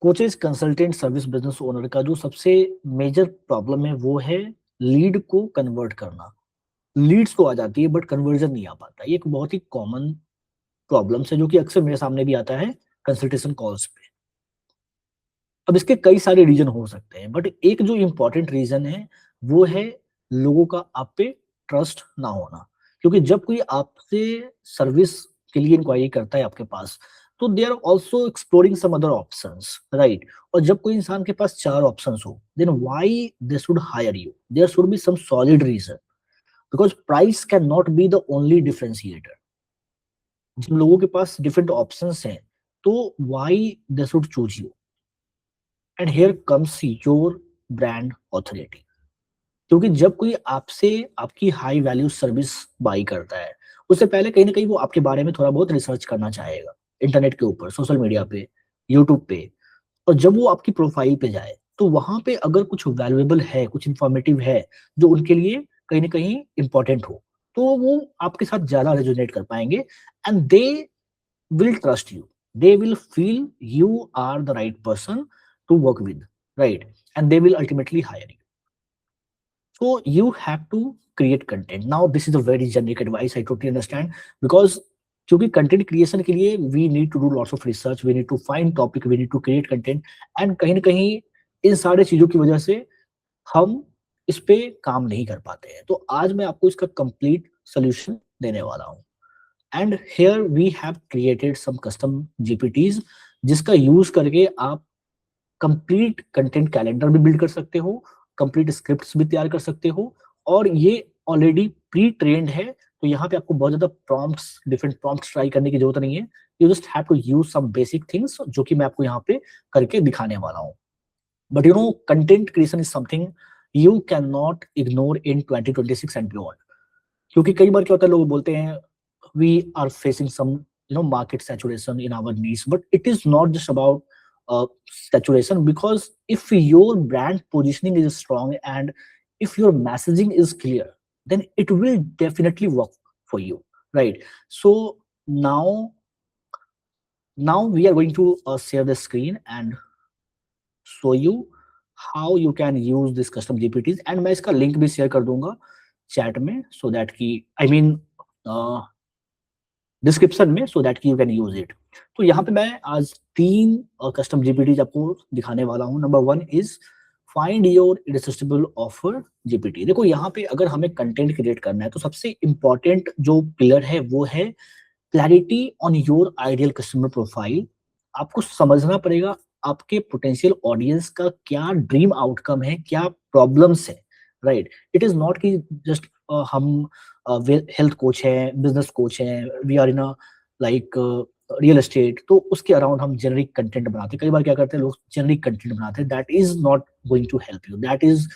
Coaches, consultant, service business owner का जो सबसे मेजर प्रॉब्लम है वो है लीड को कन्वर्ट करना। लीड्स तो आ जाती है बट कन्वर्जन नहीं आ पाता। ये एक बहुत ही कॉमन प्रॉब्लम्स है जो कि अक्सर मेरे सामने भी आता है कंसल्टेशन कॉल्स पे। अब इसके कई सारे रीजन हो सकते हैं बट एक जो इम्पोर्टेंट रीजन है वो है लोगों का आप पे ट्रस्ट ना होना। क्योंकि जब कोई आपसे सर्विस के लिए इंक्वायरी करता है आपके पास, तो they are also exploring some other options, right. और जब कोई इंसान के पास 4 ऑप्शंस हो, then why they should hire you? There should be some solid reason, because price can not be the only differentiator. जब लोगों के पास डिफरेंट ऑप्शंस हैं, तो why they should choose you? And here comes your brand authority. क्योंकि जब कोई आपसे आपकी हाई वैल्यू सर्विस बाई करता है, उससे पहले कहीं ना कहीं वो आपके बारे में थोड़ा बहुत रिसर्च करना चाहेगा, इंटरनेट के ऊपर, सोशल मीडिया पे, यूट्यूब पे। और जब वो आपकी प्रोफाइल पे जाए, तो वहां पे अगर कुछ वैल्यूएबल है, कुछ इंफॉर्मेटिव है जो उनके लिए कहीं ना कहीं इंपॉर्टेंट हो, तो वो आपके साथ ज्यादा रेजोनेट कर पाएंगे। And they will trust you. They will feel you are the right person to work with, right? And they will ultimately hire you. So you have to create content. Now, this is a very generic advice. I totally understand because क्योंकि content creation के लिए we need to do lots of research, we need to find topic, we need to create content. And कहीं ना कहीं इन सारे चीजों की वजह से हम इस पे काम नहीं कर पाते हैं। तो आज मैं आपको इसका कंप्लीट सोल्यूशन देने वाला हूँ। And here we have created some custom GPTs, जिसका यूज करके आप कंप्लीट कंटेंट कैलेंडर भी बिल्ड कर सकते हो, कंप्लीट स्क्रिप्ट्स भी तैयार कर सकते हो। और ये ऑलरेडी प्री ट्रेंड है, तो यहाँ पे आपको बहुत ज्यादा प्रॉम्प्ट्स, डिफरेंट प्रॉम्प्ट्स ट्राई करने की जरूरत नहीं है। You just have to use some basic things जो कि मैं आपको यहाँ पे करके दिखाने वाला हूँ। But you know, content creation is something you can not ignore in 2026 and beyond. क्योंकि कई बार क्या होता है, लोग बोलते हैं we are facing some market saturation in our niche, but it is not just about saturation, because if your brand positioning is strong and if your messaging is clear, then it will definitely work for you, right? So now now we are going to share the screen and show you how you can use this custom gpts, and मैं इसका link भी share कर दूंगा chat में, so that कि I mean description में, so that you can use it. तो यहाँ पे मैं आज 3 कस्टम जीपीटी आपको दिखाने वाला हूँ। Number 1 is find your irresistible offer GPT. देखो, यहाँ पे अगर हमें कंटेंट क्रिएट करना है, तो सबसे इंपॉर्टेंट जो पिलर है वो है clarity on your ideal customer profile. आपको समझना पड़ेगा आपके पोटेंशियल ऑडियंस का क्या ड्रीम आउटकम है, क्या प्रॉब्लम्स है, राइट। इट इज नॉट कि जस्ट हम हेल्थ कोच है, बिजनेस कोच है, we are in a like real estate, तो उसके अराउंड हम जेनरिक कंटेंट बनाते हैं। कई बार क्या करते हैं लोग, जेनरिक कंटेंट बनाते हैं, that is not going to help you. That is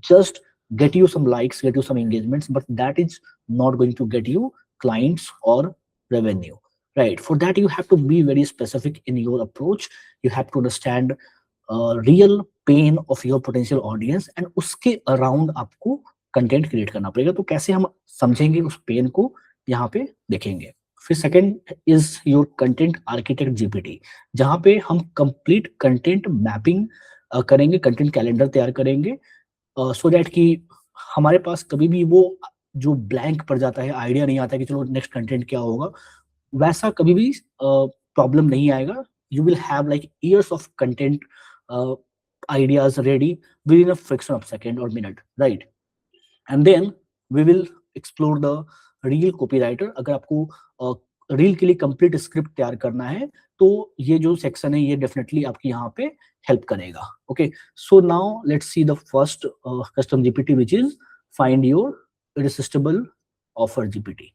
just get you some likes, get you some engagements, but that is not going to get you clients or revenue, right? For that you have to be very specific in your approach. You have to understand real pain of your potential audience, and उसके around आपको content create करना पड़ेगा। तो कैसे हम समझेंगे उस pen को, यहाँ पे देखेंगे। फिर second is your content architect GPT, जहाँ पे हम कंप्लीट कंटेंट मैपिंग करेंगे, कंटेंट कैलेंडर तैयार करेंगे, सो दैट कि हमारे पास कभी भी वो जो ब्लैंक पड़ जाता है, आइडिया नहीं आता कि चलो नेक्स्ट कंटेंट क्या होगा, वैसा कभी भी प्रॉब्लम नहीं आएगा। You will have like years of content ideas ready within a fraction of second or minute, right? And then we will explore the real copywriter. अगर आपको रील के लिए कंप्लीट स्क्रिप्ट तैयार करना है, तो ये जो सेक्शन है ये डेफिनेटली आपकी यहाँ पे हेल्प करेगा। Okay, so now let's see the first custom GPT which is find your irresistible offer GPT.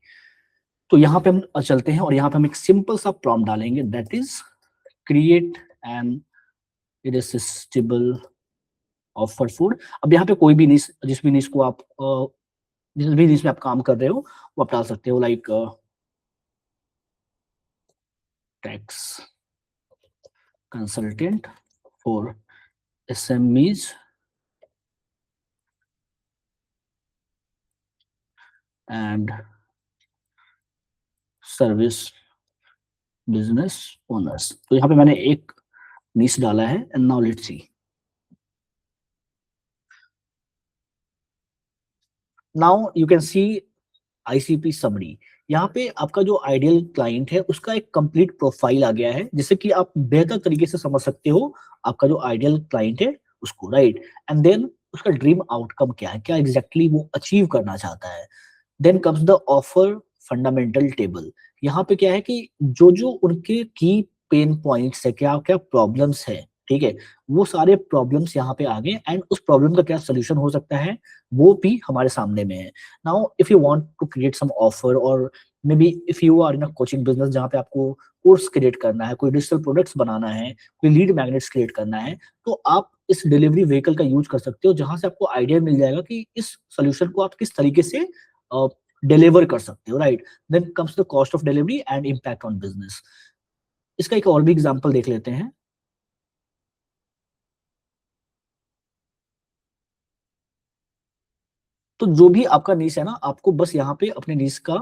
तो यहाँ पे हम चलते हैं और यहाँ पे हम एक सिंपल सा प्रॉम्प्ट डालेंगे, that is create an irresistible offer food. अब यहाँ पे कोई भी निश, जिस भी निश को आप जिस भी निश में आप काम कर रहे हो वो आप डाल सकते हो, like tax consultant for SMEs and service business owners. तो यहाँ पे मैंने एक नीच डाला है and now let's see. Now you can C ICP summary. यहाँ पे आपका जो आइडियल क्लाइंट है उसका एक कंप्लीट प्रोफाइल आ गया है, जिससे कि आप बेहतर तरीके से समझ सकते हो आपका जो आइडियल क्लाइंट है उसको, राइट। एंड देन उसका ड्रीम आउटकम क्या है, क्या एग्जैक्टली वो अचीव करना चाहता है। Then comes the offer fundamental table. यहाँ पे क्या है कि जो जो उनके की पेन पॉइंट्स है, क्या क्या प्रॉब्लम्स है, ठीक है, वो सारे प्रॉब्लम्स यहाँ पे आ गए एंड उस प्रॉब्लम का क्या सोल्यूशन हो सकता है वो भी हमारे सामने में है। Now if you want to create some offer और maybe if you are in a coaching business जहाँ पे आपको कोर्स क्रिएट करना है, कोई डिजिटल प्रोडक्ट्स बनाना है, कोई लीड मैग्नेट्स क्रिएट करना है, तो आप इस डिलीवरी व्हीकल का यूज कर सकते हो, जहां से आपको आइडिया मिल जाएगा कि इस सोल्यूशन को आप किस तरीके से डिलीवर कर सकते हो, right. Then comes the cost of delivery and impact on business. इसका एक और भी एग्जांपल देख लेते हैं। तो जो भी आपका नीश है ना, आपको बस यहाँ पे अपने नीश का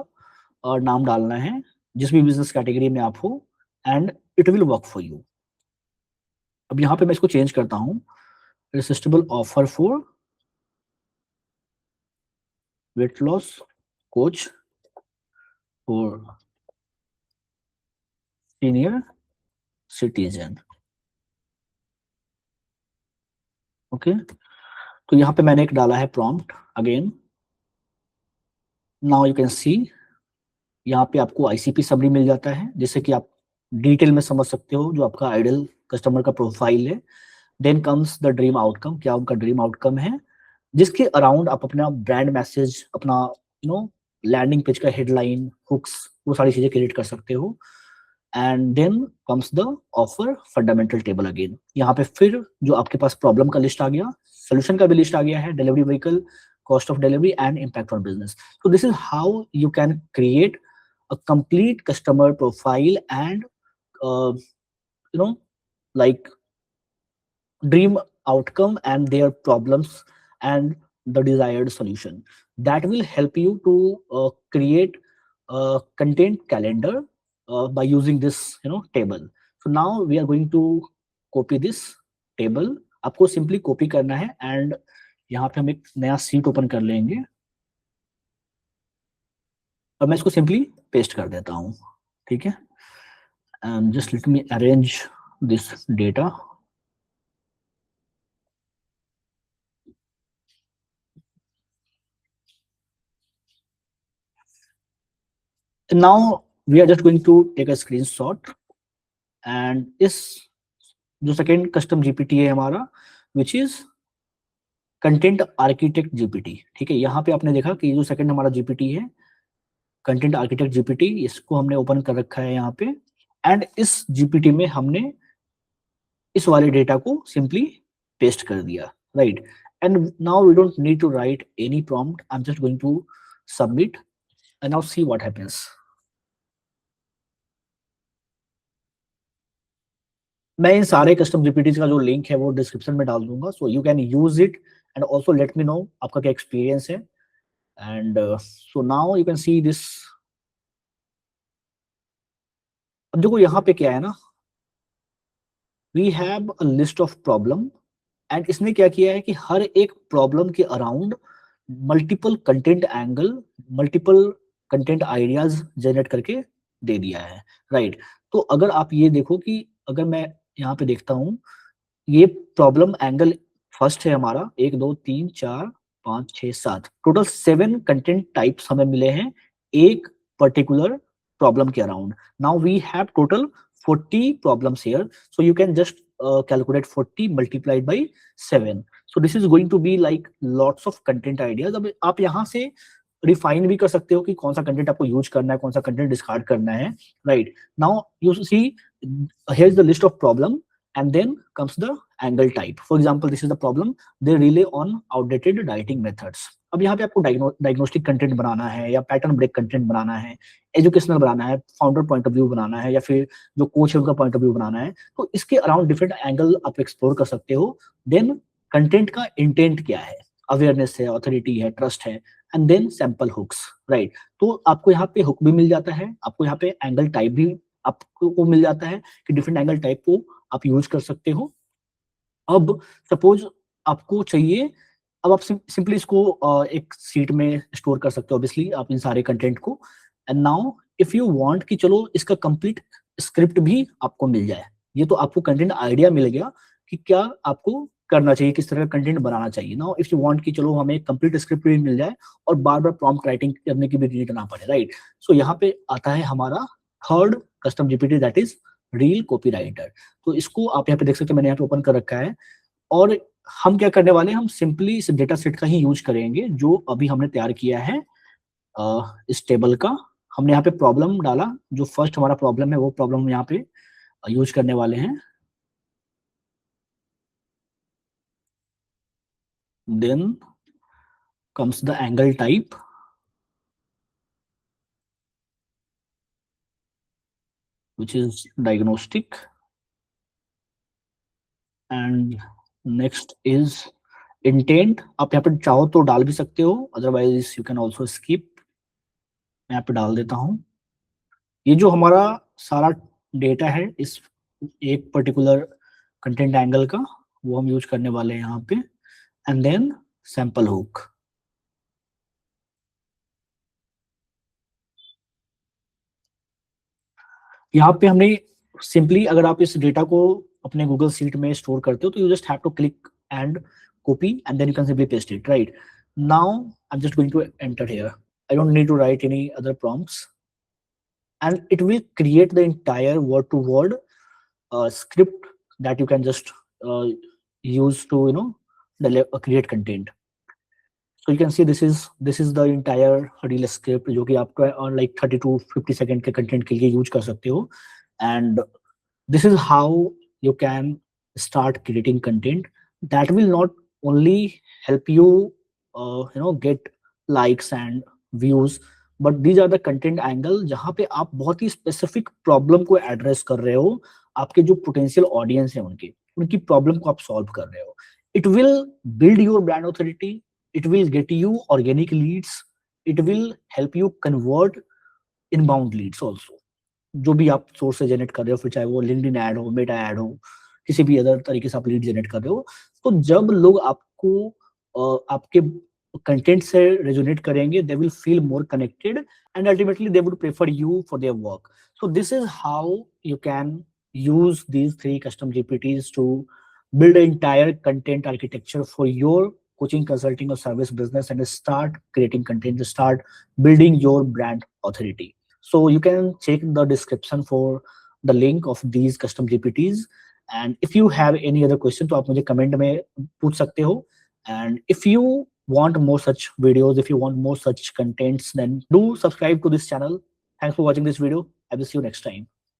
नाम डालना है, जिस भी बिजनेस कैटेगरी में आप हो, and it will work for you. अब यहाँ पे मैं इसको चेंज करता हूँ, irresistible offer for weight loss coach for senior citizen. Okay, तो यहाँ पे मैंने एक डाला है prompt again. Now you can सी यहाँ पे आपको आईसीपी समरी मिल जाता है, जिससे कि आप डिटेल में समझ सकते हो जो आपका आइडियल कस्टमर का प्रोफाइल है। Then comes the dream outcome, क्या उनका ड्रीम आउटकम है, जिसके अराउंड आप अपना ब्रांड मैसेज, अपना लैंडिंग पेज का हेडलाइन, हुक्स, वो सारी चीजें क्रिएट कर सकते हो। And then comes the offer fundamental table again. यहाँ पे फिर जो आपके पास प्रॉब्लम का लिस्ट आ गया, सोल्यूशन का भी लिस्ट आ गया है, delivery vehicle, cost of delivery and impact on business. So this is how you can create a complete customer profile and you know like dream outcome and their problems and the desired solution. That will help you to create a content calendar by using this table. So now we are going to copy this table. आपको simply copy करना है and यहाँ पे हम एक नया seat open कर लेंगे और मैं इसको सिंपली पेस्ट कर देता हूँ, ठीक है। And just let me arrange this data. Now we are just going to take a screenshot and इस जो सेकेंड कस्टम जीपीटी है हमारा, which is content architect GPT, ठीक है। यहाँ पे आपने देखा कि ये जो सेकंड हमारा जीपीटी है, कंटेंट आर्किटेक्ट जीपीटी, इसको हमने ओपन कर रखा है यहाँ पे। एंड इस जीपीटी में हमने इस वाले डेटा को सिंपली पेस्ट कर दिया, right. And now we don't need to write any prompt, I am just going to submit and now see what happens. मैं इन सारे कस्टम जीपीटीज का जो लिंक है वो डिस्क्रिप्शन में डाल दूंगा, so you can use it and also let me know आपका क्या एक्सपीरियंस है। And so now you can see this. अब देखो यहाँ पे क्या है ना, we have a list of problem and इसने क्या किया है कि हर एक प्रॉब्लम के around multiple content angle, multiple content ideas generate करके दे दिया है, राइट। तो अगर आप ये देखो कि अगर मैं यहाँ पे देखता हूँ, ये प्रॉब्लम एंगल फर्स्ट है हमारा, 1 2 3 4 5 6 7, टोटल 7 कंटेंट टाइप्स हमें मिले हैं एक पर्टिकुलर प्रॉब्लम के around. Now we have total 40 problems here, so you can just calculate 40 multiplied by 7, so this is going to be like lots of content ideas। अब आप यहाँ से रिफाइन भी कर सकते हो कि कौन सा कंटेंट आपको यूज करना है, कौन सा कंटेंट डिस्कार्ड करना है, right. Now you see here is the list of problem and then comes the angle type. For example, this is the problem, they rely on outdated dieting methods। अब यहाँ पे आपको डायग्नोस्टिक कंटेंट बनाना है या pattern break content बनाना है, educational बनाना है, founder point of view बनाना है, या फिर जो कोच है उनका पॉइंट ऑफ व्यू बनाना है, तो इसके अराउंड डिफरेंट एंगल आप एक्सप्लोर कर सकते हो। देन कंटेंट का इंटेंट क्या है, अवेयरनेस है, ऑथोरिटी है, ट्रस्ट है, and then sample hooks, right. तो आपको यहाँ पे हुक भी मिल जाता है, आपको यहाँ पे एंगल टाइप भी आपको मिल जाता है कि डिफरेंट एंगल टाइप को आप यूज कर सकते हो। अब सपोज आपको चाहिए, अब आप सिंपली इसको एक सीट में स्टोर कर सकते हो ऑब्वियसली आप इन सारे कंटेंट को। And now if you want कि चलो इसका कंप्लीट स्क्रिप्ट भी आपको मिल जाए, ये तो आपको कंटेंट आइडिया मिल गया कि क्या आपको करना चाहिए, किस तरह का कंटेंट बनाना चाहिए। नाउ इफ यू वांट कि चलो हमें कंप्लीट स्क्रिप्ट भी मिल जाए और बार बार प्रॉम्प्ट राइटिंग करने की भी नीड ना पड़े, राइट। सो यहाँ पे आता है हमारा third custom GPT, that is real copywriter. तो इसको आप यहाँ पे देख सकते हो, मैंने यहाँ पे ओपन कर रखा है। और हम क्या करने वाले हैं, हम सिंपली इस डेटा सेट का ही यूज करेंगे जो अभी हमने तैयार किया है इस टेबल का। हमने यहाँ पे प्रॉब्लम डाला, जो फर्स्ट हमारा प्रॉब्लम है वो प्रॉब्लम हम यहाँ पे यूज करने वाले हैं। Then comes the angle type, which is diagnostic, and next is intent। आप यहाँ पे चाहो तो डाल भी सकते हो, otherwise you can also skip. मैं यहाँ पे डाल देता हूँ। ये जो हमारा सारा डेटा है इस एक पर्टिकुलर कंटेंट एंगल का, वो हम यूज करने वाले हैं यहाँ पे। And then sample hook. यहाँ पे हमने सिंपली, अगर आप इस डेटा को अपने गूगल सीट में स्टोर करते हो तो you just have to click and copy and then you can simply paste it, right. Now I am just going to enter here, I don't need to write any other prompts, and it will create the entire word to word script that you can just use to create content. So you can see this is the entire reel script जो कि आपका like 30 to 50 second के content के लिए use कर सकते हो। and this is how you can start creating content that will not only help you get likes and views, but these are the content angle जहाँ पे आप बहुत ही स्पेसिफिक प्रॉब्लम को एड्रेस कर रहे हो। आपके जो पोटेंशियल ऑडियंस है उनकी उनकी प्रॉब्लम को आप सॉल्व कर रहे हो। It will build your brand authority, it will get you organic leads, it will help you convert inbound leads also। जो भी आप सोर्स से जनरेट कर रहे हो, फिर चाहे वो लिंक्डइन ऐड हो, मेटा ऐड हो, किसी भी अदर तरीके से आप लीड जनरेट कर रहे हो, तो जब लोग आपको आपके कंटेंट से रेजोनेट करेंगे, they will feel more connected and ultimately they would prefer you for their work. So this is how you can use these three custom GPTs to build an entire content architecture for your coaching, consulting, or service business and start creating content, to start building your brand authority. So you can check the description for the link of these custom GPTs. And if you have any other question, तो आप मुझे comment में पूछ सकते हो। And if you want more such videos, if you want more such contents, then do subscribe to this channel. Thanks for watching this video. I will see you next time.